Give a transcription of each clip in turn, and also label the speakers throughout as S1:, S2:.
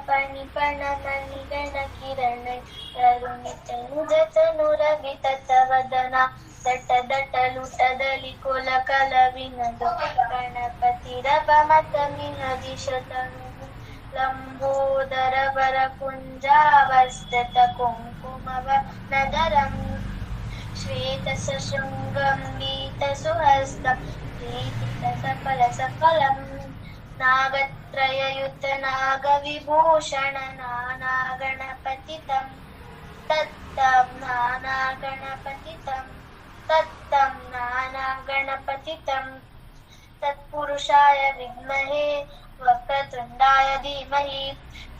S1: पणिपणमणिगणकिरणै तरुणितनुजतनुरविततवदना that that लुटदलि कुलकलविनदु गणपतिरवमतमिनदिशतनुः लम्बोदरवरकुञ्जावस्थित कुङ्कुमवनधरम् श्वेतसशृङ्गं गीतसुहस्तं प्रीतितसफलसफलम् नागत्रययुतनागविभूषण नानागणपतितं तत्तं नानागणपतितं तत्तं नानागणपतितं तत्पुरुषाय विद्महे वक्रतुण्डाय धीमहि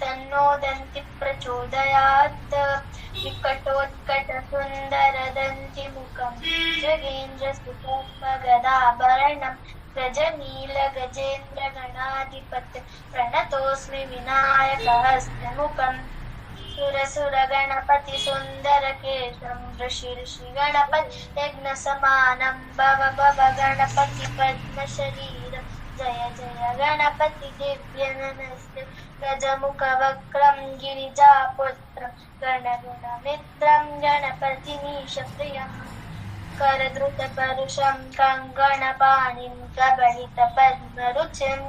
S1: तन्नो दन्ति प्रचोदयात् विकटोत्कटसुन्दरदन्तिमुखं जगेन्द्रस्तुतगदाभरणं गजनीलगजेन्द्रगणाधिपते प्रणतोऽस्मि विनायकहस्तमुखम् सुरसुरगणपतिसुन्दरकेशं ऋषिगणपति यज्ञसमानं भव भव गणपति पद्मशरीरं जय जय गणपति दिव्यननस्ते गजमुखवक्रं गिरिजापुत्रं गणगुणमित्रं गणपतिमीशप्रियम् करधृतपरुषं कङ्कणपाणिं कबलितपद्मरुचिं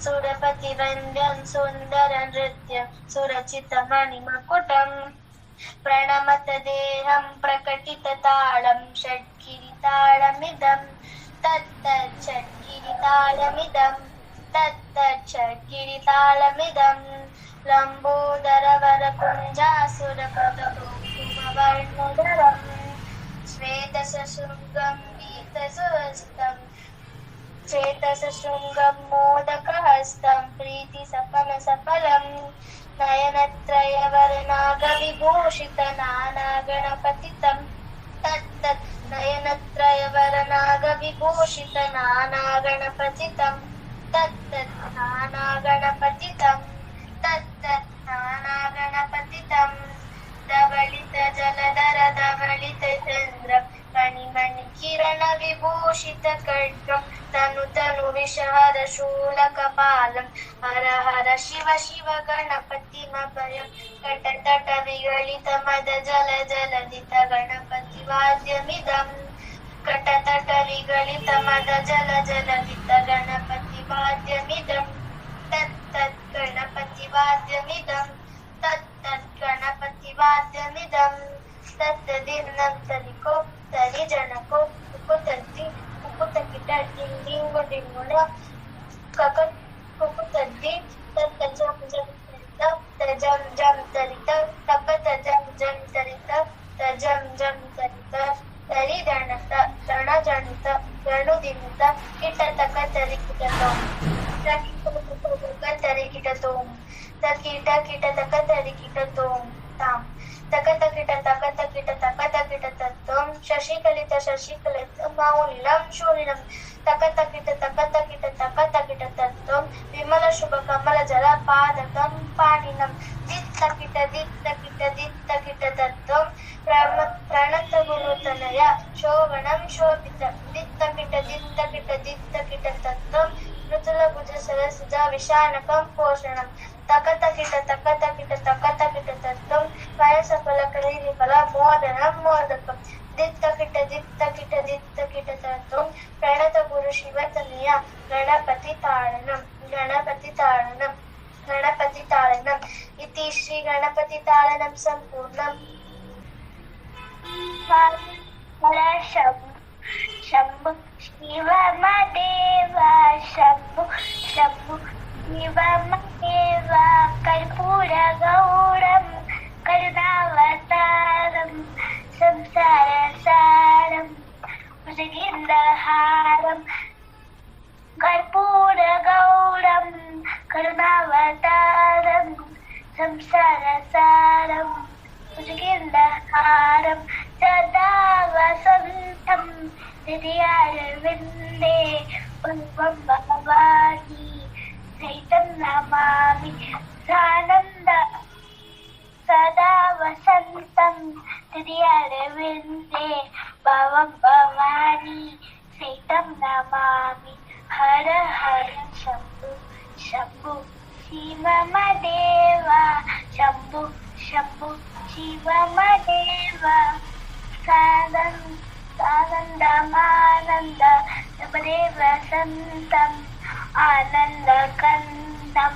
S1: सुरपतिवन्द्यं सुन्दरनृत्यं सुरचितमणिमकुटम् प्रणमत देहं प्रकटिततालं षट्गिरितालमिदं तत्तत् षट्गिरितालमिदं तत्तत् षट्गिरितालमिदं लम्बोदरवरकुञ्जासुरपदकुङ्कुमवर्णधरम् श्वेतसशृङ्गं गीतसुहस्तं श्वेतसशृङ्गं मोदकहस्तं प्रीतिसफलसफलं नयनत्रयवरनागविभूषितनानागणपतितं तत्तत् नयनत्रयवरनागविभूषितनानागणपतितं तत्तत् नानागणपतितं तत्तत् नानागणपतितं धवलित जलधर धवलित चन्द्र मणिमणिकिरण विभूषित खड्गं तनु तनु विषहर शूलकपालं हर हर शिव शिव गणपतिमभयं तट तट विगलित मद जल जलदित गणपति वाद्यमिदं कट तट विगलित मद जल जलदित गणपति वाद्यमिदं तत्तत् गणपति वाद्यमिदं तत्तत् गणपति वाद्यमिदं तत्तदिन्नं तरिको तरिजनको कुकुतद्दि कुकुतकिटडिङ्डिङ्गुडिङ्गुड ककट कुकुतद्दि तत्तजं जं तरित तजं जं तरित तकतजं जं तरित तजं जं तरित तरिदणत तणजणित गणुदिनुत किटतकतरिकिटतों तकिटतकतरिकिटतों तकीटकिटतकतरिकिटतों ताम् तकतकिटतकतकिटतकतकिटतत्त्वं शशिकलित शशिकलित मौलिलं शूलिनं तकतकिटतकतकिटतकतकिटतत्त्वं विमलशुभकमलजलपादकं पाणिनं दित्तकिटदित्तकिटदित्तकिटतत्त्वं प्रणतगुरुतनया शोभनं शोभितं दित्तकिटदित्तकिटदित्तकिटतत्त्वं मृदुलभुजसरसिजा विशानकं पोषणं तकतकिटतकतकिटतकतकिटतत्त्वं वयसफलकलिफलमोदनं मोदकं दित्तकिटदित्तकिटदित्तकिटतत्त्वं प्रणतगुरुशिवतनया गणपतिताडनं गणपतिताडनं गणपतिताडनम् इति श्रीगणपतिताडनं सम्पूर्णम्। शम्भु शिवमदेव शम्भु शम्भु शिवमदेव कर्पूरगौरं करुणावतारं संसारसारं भुजगेन्द्रहारं कर्पूरगौरं करुणावतारं संसारसारं भुजगेन्द्रहारं सदा वसन्तं हृदयारविन्दे पुष्पं भवानी सहितं नमामि सानन्द सदा वसन्तं हृदयारविन्दे भवं भवानी सहितं नमामि हर हर शम्भु शम्भु शिवमदेव शम्भु शम्भु शिवमदेव सानन्दमानन्द देव सन्तम् आनन्दकन्दं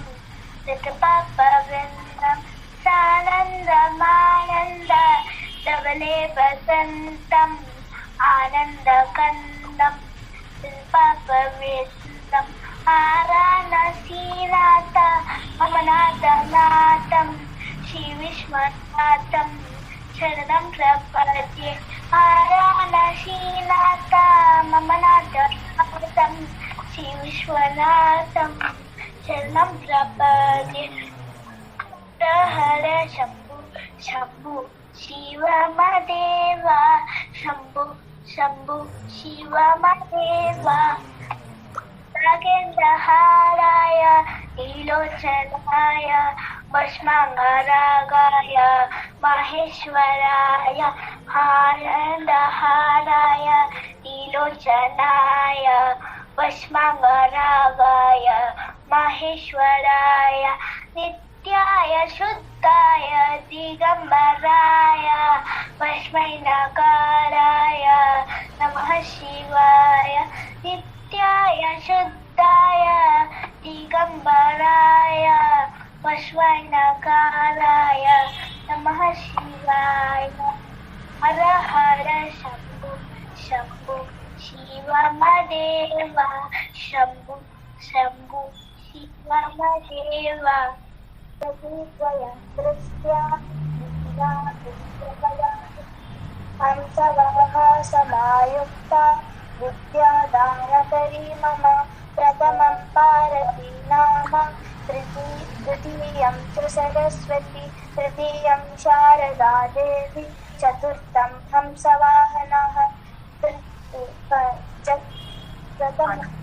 S1: पापवृन्दं सानन्दमानन्द देव सन्तम् आनन्दकन्दं पापवृन्दम् आराणसीनाथ मम नाथनाथं श्रीविश्वनाथं शरणं प्रपद्ये आराणसीनाथ मम नाथनाथं श्रीविश्वनाथं शरणं प्रपद्ये हर शम्भु शम्भु शिवमदेव शम्भु शम्भु शिवमदेव नागेन्द्रहाराय नीलोचनाय भस्माङ्गरागाय माहेश्वराय आनन्दहाराय नीलोचनाय भस्माङ्गरागाय माहेश्वराय नित्याय शुद्धाय दिगम्बराय भस्मै नकाराय नमः शिवाय नित्याय शुद्धाय दिगम्बराय भस्मै नकाराय नमः शिवाय हर हर शम्भु शम्भु शिवमदेव शम्भु शम्भु शिवमदेव त्वयं दृष्ट्या हंसवः समायुक्ता विद्यादानकरी मम प्रथमं पार्वती नाम तृतीयं च सरस्वती तृतीयं शारदा देवी चतुर्थं हंसवाहनः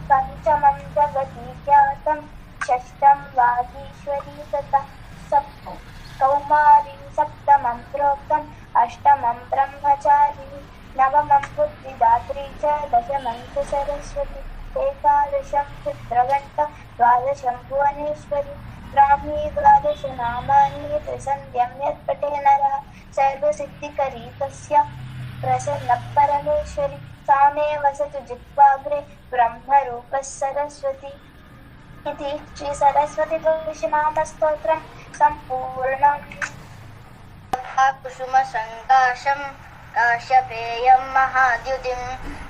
S1: पंचमं जगति ख्यातं षष्ठं वागीश्वरी तथा कौमारी सप्तमं प्रोक्तम् अष्टमं ब्रह्मचारिणी नवमं बुद्धिदात्री च दशमं च सरस्वती एकादशं चित्रघण्टा द्वादशं भुवनेश्वरी ब्राह्मी द्वादश नामानि त्रिसन्ध्यं यत् पठे नरः सर्वसिद्धिकरी तस्या प्रसन्नः परमेश्वरी सा मे वसतु जिह्वाग्रे ब्रह्मरूपः सरस्वती इति श्री सरस्वती तुलसीनामस्तोत्रं सम्पूर्णम्।
S2: कुसुम संकाशं काश्यपेयं महाद्युतिं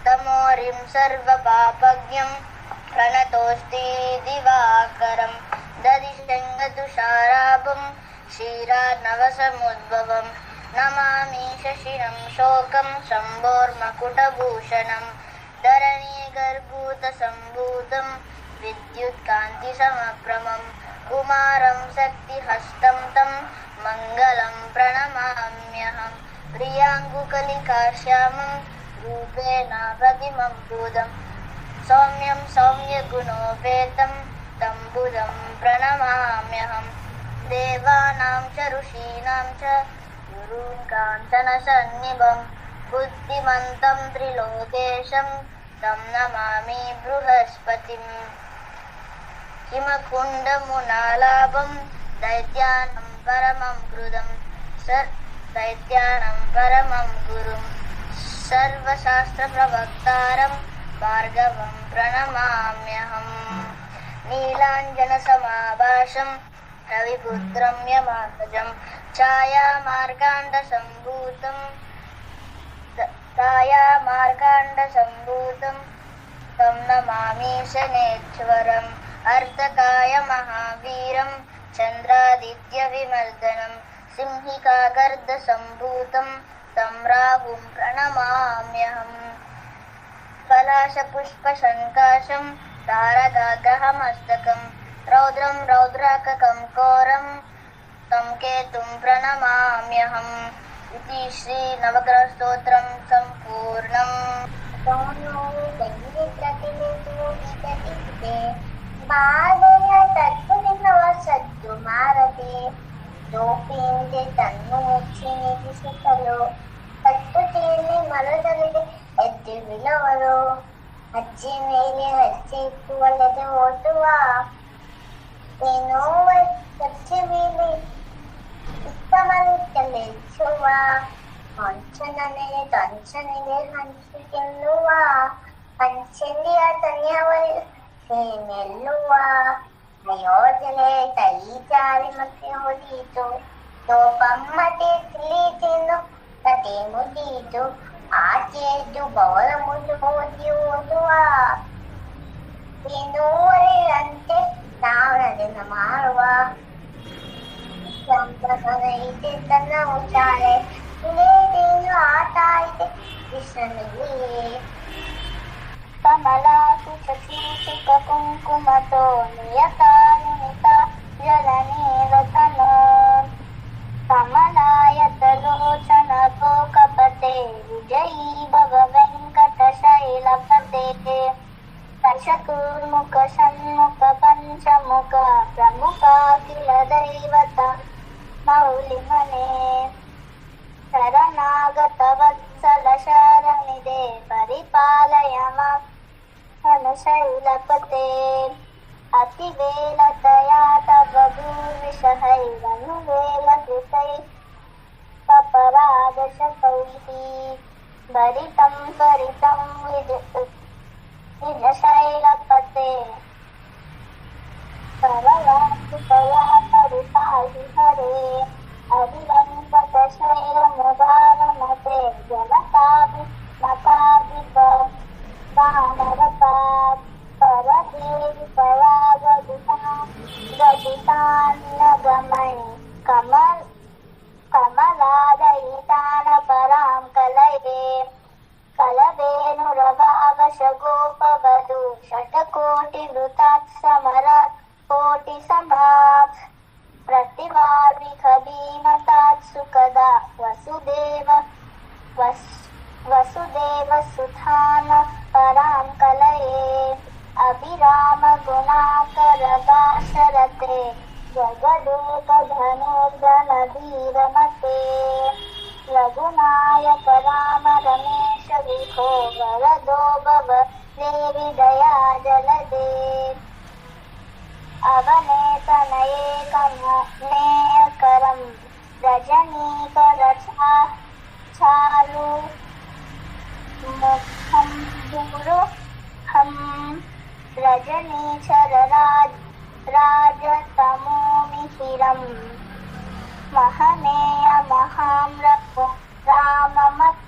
S2: तमोरिं सर्वपापज्ञं प्रणतोऽस्ति दिवाकरं दधिशङ्गतुषाराभं क्षीरार्णवसमुद्भवं नमामि शशिनं शोकं शम्भोर्मकुटभूषणं धरणीगर्भूतसम्भूतं विद्युत्कान्तिसमप्रमं कुमारं शक्तिहस्तं तं मङ्गलं प्रणमाम्यहं प्रियाङ्गुकलिकाश्यामं रूपेण प्रतिमं बुधं सौम्यं सौम्यगुणोपेतं तं बुधं प्रणमाम्यहं देवानां च ऋषीणां च गुरून् काञ्चनसन्निभं बुद्धिमन्तं त्रिलोकेशं तं नमामि बृहस्पतिम् हिमकुण्डमुनालाभं दैत्यानं परमं कृतं दैत्यानं परमं गुरुं सर्वशास्त्रप्रवक्तारं भार्गवं प्रणमाम्यहम् नीलाञ्जनसमाभासं रविपुत्रं यमाग्रजं छायामार्काण्डसम्भूतं तं नमामि शनेश्वरम् अर्धकाय महावीरं चन्द्रादित्यविमर्दनं सिंहिकागर्दसम्भूतं तं राहुं प्रणमाम्यहम् पलाशपुष्पशङ्काशं तारकाग्रहमस्तकं रौद्रं रौद्राककं घोरं तं केतुं प्रणमाम्यहम् इति श्रीनवग्रहस्तोत्रं सम्पूर्णम्।
S1: ಬಾಧೆಯ ತತ್ವದಿಂದ ಸದ್ದು ಮಾರದೆ ದೋಪಿಂದೆ ತನ್ನು ಮುಚ್ಚಿ ನಿಧಿಸುತ್ತಲೋ ಕಟ್ಟುತಿಯಲ್ಲಿ ಮರದಲ್ಲಿದೆ ಎದ್ದು ಬಿಲವರು ಅಜ್ಜಿ ಮೇಲೆ ಹಚ್ಚಿ ಇಟ್ಟುವಲ್ಲದೆ ಓದುವ ಏನೋ ಕಚ್ಚೆ ಮೇಲೆ
S2: ಚೆಲ್ಲಿಸುವ ಹೊಂಚನನೆ ತಂಚನಿಗೆ ಹಂಚಿ ಗೆಲ್ಲುವ ಹಂಚೆಲ್ಲಿಯ ತನಿಯವರಿ ಸೇನೆಲ್ಲುವ ಯೋಜನೆ ತೈ ಜಾರಿ ಮತ್ತೆ ಹೊದೀತು ತೋಪಮ್ಮತೆ ತಿಳಿತೇನು ಕತೆ ಮುದೀತು ಆಚೆದ್ದು ಬವಲ ಮುದ್ದು ಓದಿ ಓದುವ ಇನ್ನೂವರೆಯಂತೆ ನಾವದನ್ನ ಮಾಡುವ ಸಂತಸದ ಇದೆ ತನ್ನ ಉಚ್ಚಾರೆ ಇದೇನು ಆಟ ಇದೆ ಕೃಷ್ಣನಲ್ಲಿ ಕಮಲಾಸು ಶಶೀಶಿಕ ಕುಂಕುಮತೋ ನಿಯತ ನಿಮಿತ ಜಲನೇರತನೋ ಕಮಲಾಯತ ಲೋಚನ ಗೋಕಪತೆ ವಿಜಯೀ ಭವ ವೆಂಕಟ ಶೈಲಪತೆ ದಶಕೂರ್ಮುಖ ಷಣ್ಮುಖ ಪಂಚಮುಖ ಪ್ರಮುಖ ಕಿಲ ದೈವತ ಮೌಲಿಮನೆ ಶರಣಾಗತ ವತ್ಸಲ ಶರಣಿದೆ ಪರಿಪಾಲಯ ಶೈಲಪತೆ ಅತಿವೇಲತಯಾ ತವ ಭೂವಿಷಹೈರನುವೇಲ ಕೃತೈ ಪಪರಾದಶಕೈಃ ಭರಿತಂ ಪರಿತಂ ವಿಜಶೈಲಪತೆ ಸರ್ವವಾಸುತಯಾ ಪರಿಪಾಹಿ ಹರೇ ಅಧಿವಂಕಟ ಶೈಲಮುದಾರಮತೆ ಜಲತಾಭಿ ಮತಾಭಿಪ ವಾನರತಾತ್ ಪರದೇವಿ ಗದಿತಾನ್ನಗಮೈ ಕಮಲಾದಯಿತಾನ ಪರಾಂ ಕಲಯೇ ಕಲವೇನುರಭಾವಶಗೋಪವಧು ಶತಕೋಟಿ ವೃತಾತ್ ಸಮರ ಕೋಟಿ ಸಮಾ ಪ್ರತಿವಾರ್ವಿಕ ಭೀಮತಾತ್ ಸುಖದ ವಸುದೇವ ಸುಧಾನ ಪರಾಂ ಕಲಯೇ ಅಭಿರಾಮ ಗುಣಾಕರ ದಾಶರಥೆ ಜಗದೇಕ ಧನುರ್ಧನ ಧೀರಮತೆ ರಘುನಾಯಕ ರಾಮ ರಮೇಶ ವಿಭೋ ವರದೋ ಭವ ದೇವಿ ದಯಾ ಜಲದೆ ಅವನೇತನಯೇಕನೇಯಕರಂ ರಜನೀಕರ ಚಾಲು ಮುಖಂ ದುರುಹಂ ರಜನೀಚರ ರಾಜತಮೋಮಿಹಿರಂ ಮಹನೇಯ ಮಹಾಮ್ರಭು ರಾಮಮತ